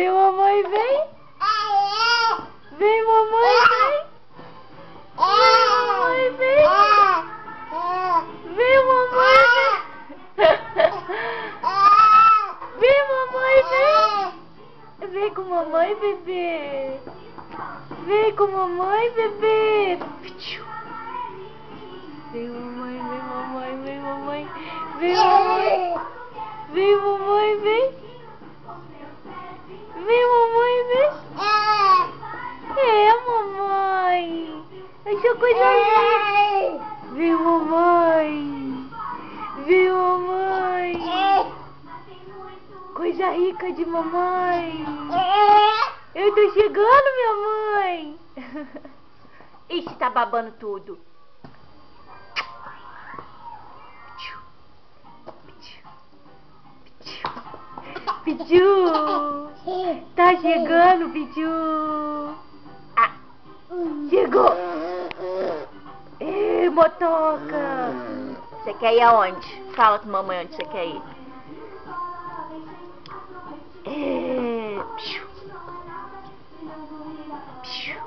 Vem, mamãe, vem. Vem, mamãe, vem. Vem, mamãe, vem. Vem, mamãe, vem. Vem, mamãe, vem. Vem com mamãe, bebê. Vem com mamãe, bebê. Vem, mamãe, vem, mamãe, vem, mamãe. Vem, mamãe. Vem, mamãe, vem. Vem, mamãe, vem. Mamãe. Achou coisa linda. Vem, mamãe. Vem, mamãe. Coisa rica de mamãe. Eu tô chegando, minha mãe. Ixi, tá babando tudo. Pichu. Tá chegando, Pichu. Ah, chegou. Ê, motoca. Você quer ir aonde? Fala com mamãe onde você quer ir. Pichu. Pichu.